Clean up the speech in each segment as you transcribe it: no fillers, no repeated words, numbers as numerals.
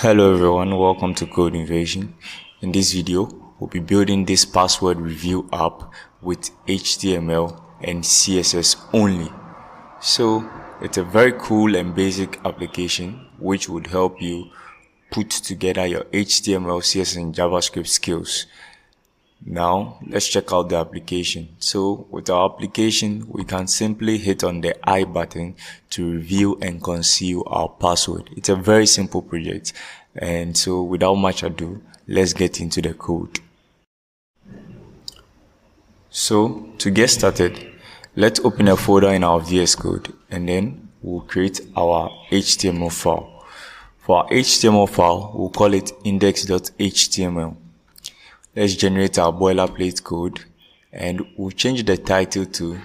Hello everyone, welcome to Code Invasion. In this video, we'll be building this password review app with HTML and CSS only. So it's a very cool and basic application which would help you put together your HTML, CSS and JavaScript skills. Now let's check out the application. So with our application, we can simply hit on the I button to reveal and conceal our password. It's a very simple project, and so without much ado, let's get into the code. So to get started, let's open a folder in our VS Code and then we'll create our HTML file. For our HTML file, we'll call it index.html. Let's generate our boilerplate code and we'll change the title to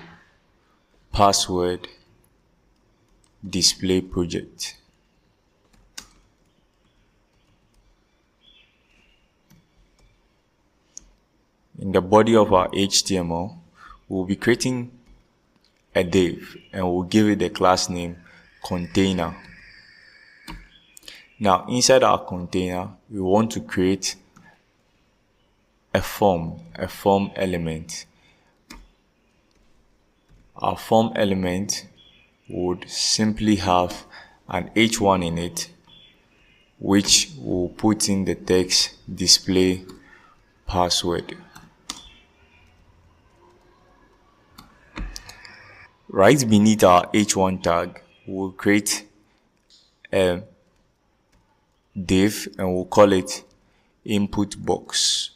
password display project. In the body of our HTML, we'll be creating a div and we'll give it the class name container. Now inside our container, we want to create a form element. Our form element would simply have an h1 in it, which will put in the text display password. Right beneath our h1 tag, we'll create a div and we'll call it input box.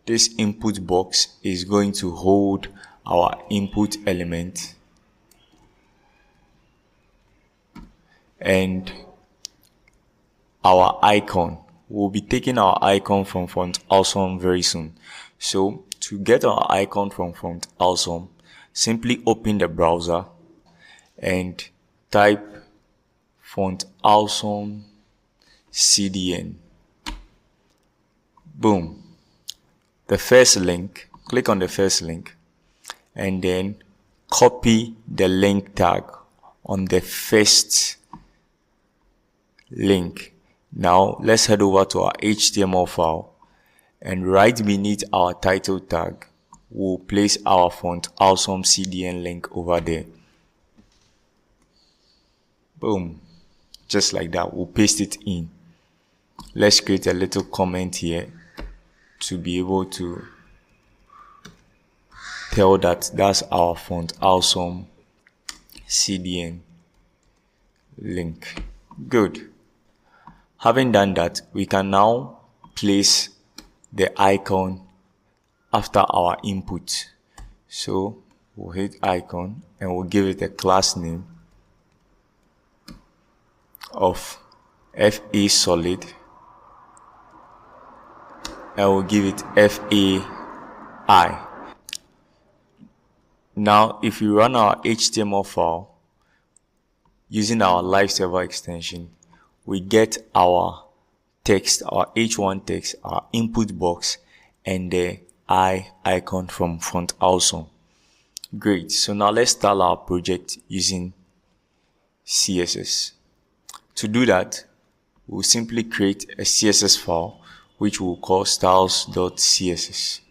This input box is going to hold our input element and our icon. We'll be taking our icon from Font Awesome very soon. So to get our icon from Font Awesome, simply open the browser and type Font Awesome CDN. Boom. The first link, click on the first link and then copy the link tag on the first link. Now let's head over to our HTML file and right beneath our title tag, we'll place our Font Awesome CDN link over there. Boom. Just like that, we'll paste it in. Let's create a little comment here to be able to tell that that's our Font Awesome CDN link. Good. Having done that, we can now place the icon after our input. So we'll hit icon and we'll give it a class name of FA solid. I will give it FAI. Now, if we run our HTML file using our live server extension, we get our text, our H1 text, our input box, and the I icon from Font Awesome. Great. So now let's start our project using CSS. To do that, we'll simply create a CSS file which we'll call styles.css.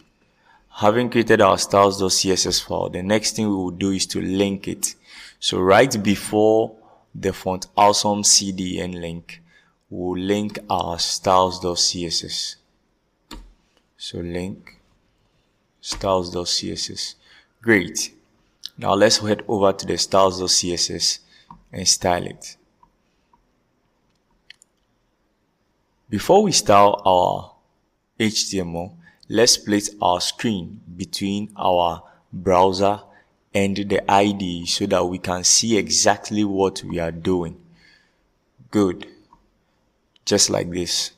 Having created our styles.css file, the next thing we will do is to link it. So right before the Font Awesome CDN link, we'll link our styles.css. So link styles.css. Great. Now let's head over to the styles.css and style it. Before we style our HTML, let's place our screen between our browser and the IDE so that we can see exactly what we are doing. Good. Just like this.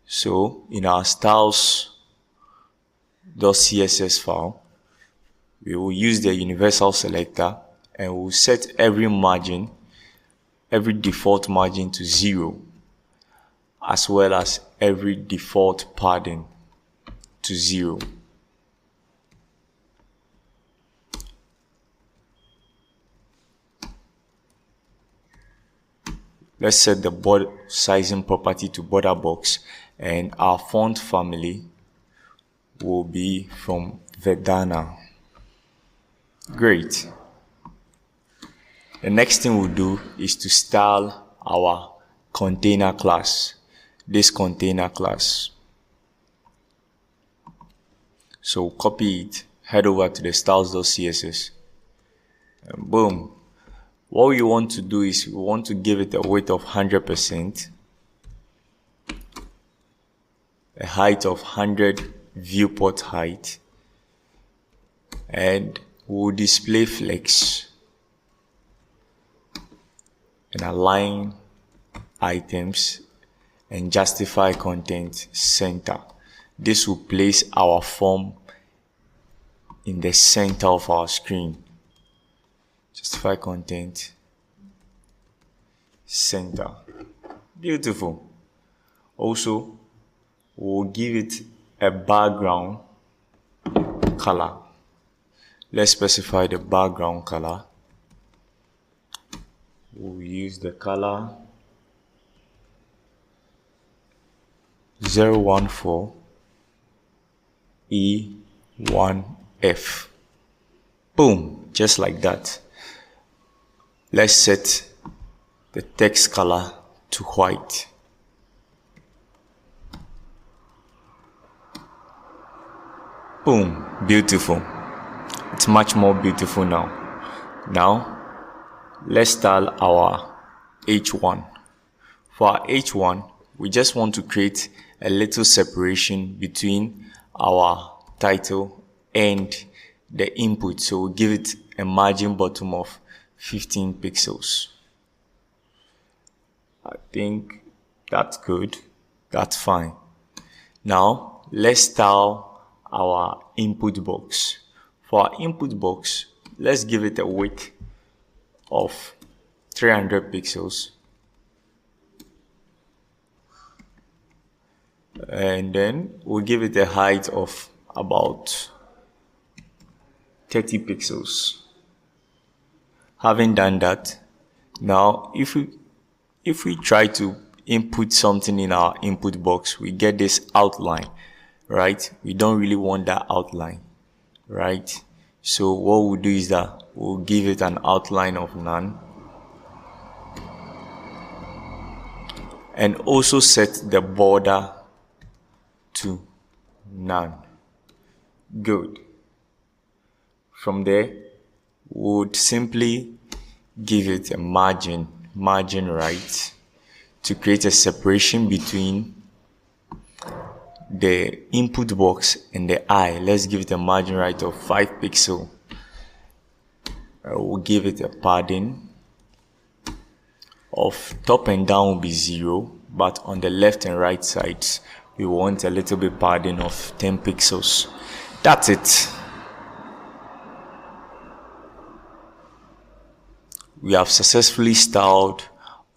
So in our styles.css file, we will use the universal selector and we'll set every margin, every default margin to 0, as well as every default padding to 0. Let's set the border sizing property to border box, and our font family will be from Vedana. Great. The next thing we'll do is to style our container class. This container class. So copy it, head over to the styles.css, and boom. What we want to do is we want to give it a width of 100%, a height of 100 viewport height, and we'll display flex and align items and justify content center. This will place our form in the center of our screen. Justify content center. Beautiful. Also, we'll give it a background color. Let's specify the background color. We'll use the color 014 E1F. Boom, just like that. Let's set the text color to white. Boom, beautiful. It's much more beautiful now. Now, let's style our H1. For our H1, we just want to create a little separation between our title and the input. So we'll give it a margin bottom of 15 pixels. I think that's good. That's fine. Now, let's style our input box. For our input box, let's give it a width of 300 pixels. And then we'll give it a height of about 30 pixels. Having done that, now if we try to input something in our input box, we get this outline, right? We don't really want that outline, right? So what we'll do is that we'll give it an outline of none, and also set the border to none. Good. From there, we would simply give it a margin right, to create a separation between the input box and the eye. Let's give it a margin right of 5 pixels. We'll give it a padding of top and down will be 0, but on the left and right sides we want a little bit padding of 10 pixels. That's it. We have successfully styled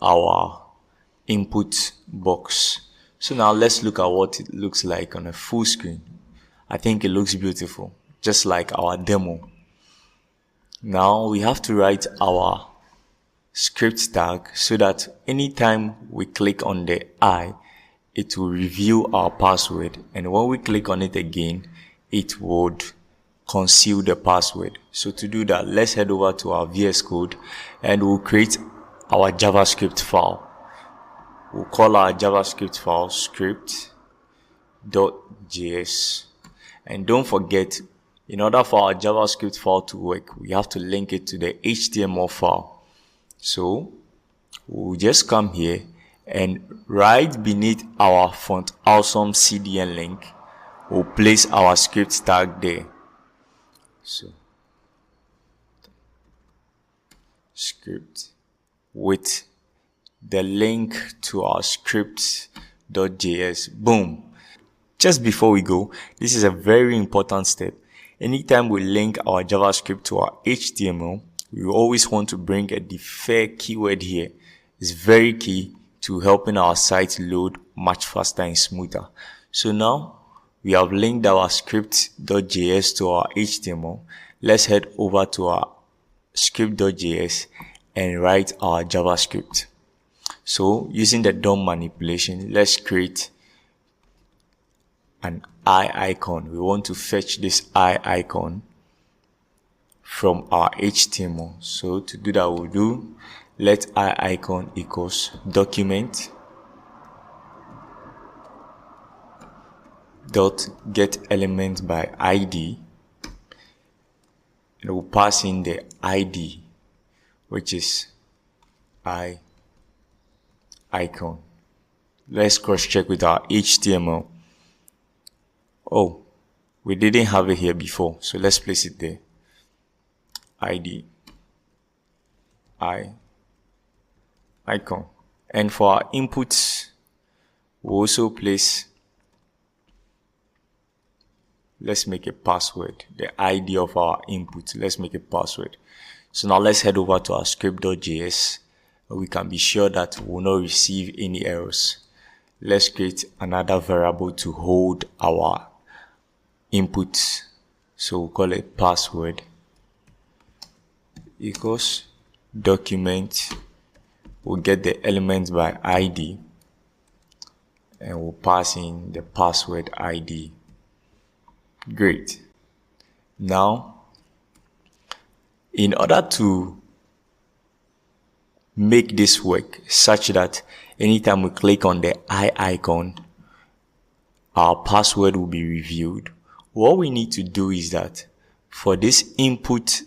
our input box. So now let's look at what it looks like on a full screen. I think it looks beautiful, just like our demo. Now we have to write our script tag so that anytime we click on the eye, it will reveal our password, and when we click on it again, it would conceal the password. So to do that, let's head over to our VS Code and we'll create our JavaScript file. We'll call our JavaScript file script.js. And don't forget, in order for our JavaScript file to work, we have to link it to the HTML file. So we'll just come here and right beneath our font awesome CDN link, we'll place our script tag there. So script with the link to our script.js. Boom. Just before we go, this is a very important step. Anytime we link our JavaScript to our HTML, we always want to bring a defer keyword here. It's very key to helping our site load much faster and smoother. So now we have linked our script.js to our HTML. Let's head over to our script.js and write our JavaScript. So using the DOM manipulation, let's create an eye icon. We want to fetch this eye icon from our HTML. So to do that, we'll do let eye icon equals document dot get element by ID, and we'll pass in the ID, which is icon. Let's cross check with our HTML. Oh, we didn't have it here before, so let's place it there. ID icon. And for our inputs, we'll also place, let's make a password, the ID of our input. Let's make a password. So now let's head over to our script.js. We can be sure that we will not receive any errors. Let's create another variable to hold our inputs. So we'll call it password equals document. We'll get the element by ID and we'll pass in the password ID. Great. Now, in order to make this work such that anytime we click on the eye icon, our password will be reviewed, what we need to do is that for this input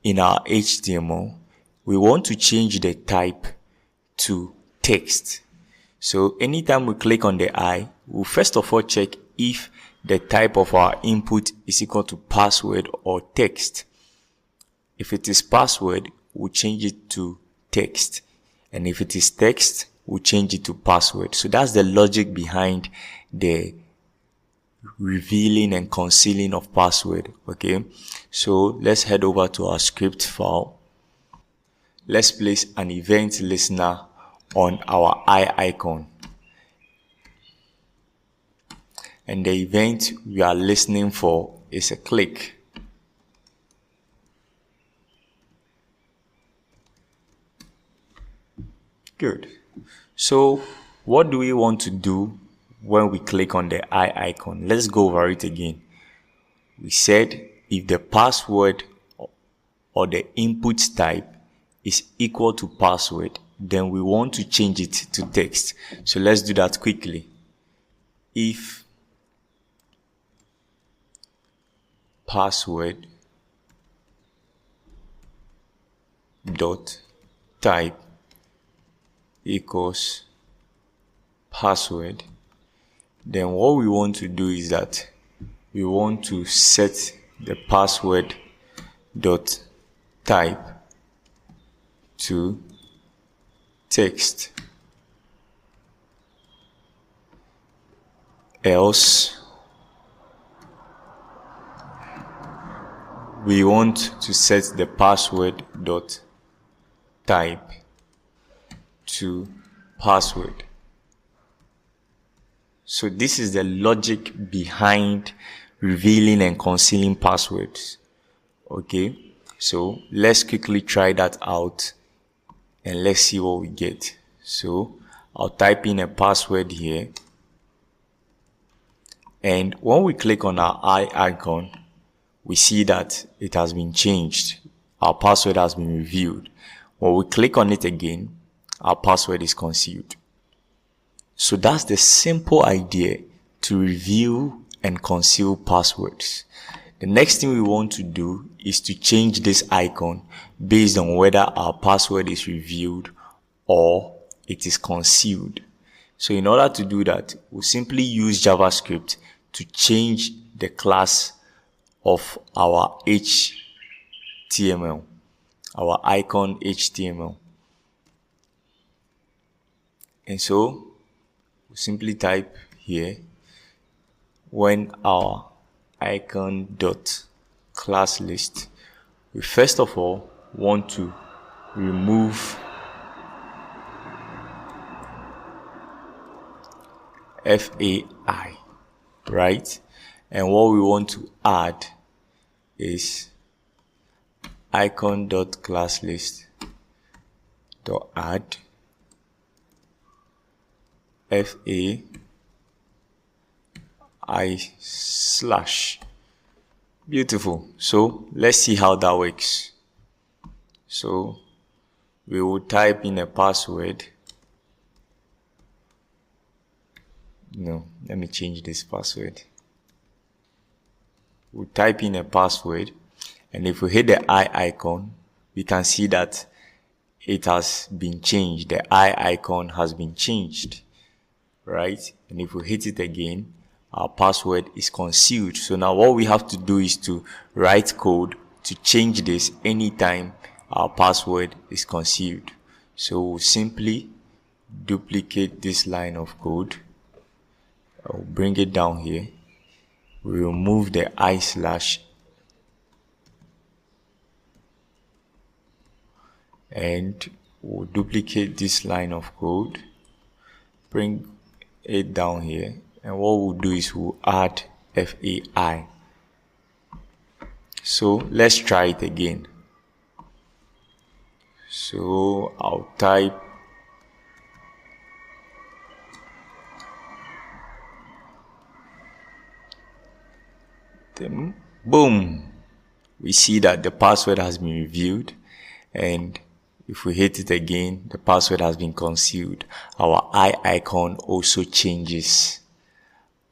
in our HTML, we want to change the type to text. So anytime we click on the eye, we'll first of all check if the type of our input is equal to password or text. If it is password, we'll change it to text. And if it is text, we'll change it to password. So that's the logic behind the revealing and concealing of password. Okay, so let's head over to our script file. Let's place an event listener on our eye icon. And the event we are listening for is a click. Good. So what do we want to do when we click on the eye icon? Let's go over it again. We said if the password or the input type is equal to password, then we want to change it to text. So let's do that quickly. If password dot type equals password, then what we want to do is that we want to set the password dot type to text, else we want to set the password dot type to password. So this is the logic behind revealing and concealing passwords. Okay, so let's quickly try that out and let's see what we get. So I'll type in a password here, and when we click on our eye icon, we see that it has been changed. Our password has been revealed. When we click on it again, our password is concealed. So that's the simple idea to reveal and conceal passwords. The next thing we want to do is to change this icon based on whether our password is revealed or it is concealed. So in order to do that, we'll simply use JavaScript to change the class of our HTML, our icon HTML. And so we'll simply type here, when our icon dot class list, we first of all want to remove FAI, right? And what we want to add is icon dot class list dot add FAI slash. Beautiful. So let's see how that works. So we will type in a password. No, let me change this password. We'll type in a password, and if we hit the eye icon, we can see that it has been changed. The eye icon has been changed, right? And if we hit it again, our password is concealed. So now what we have to do is to write code to change this anytime our password is concealed. So we'll simply duplicate this line of code. I'll bring it down here. We remove the I slash and we'll duplicate this line of code, bring it down here, and what we'll do is we'll add FAI. So let's try it again. So I'll type them. Boom, we see that the password has been revealed, and if we hit it again, the password has been concealed. Our eye icon also changes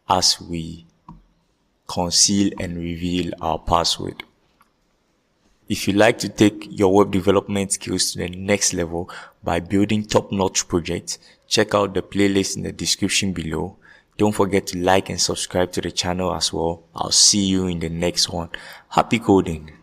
as we conceal and reveal our password. If you'd like to take your web development skills to the next level by building top-notch projects, check out the playlist in the description below. Don't forget to like and subscribe to the channel as well. I'll see you in the next one. Happy coding!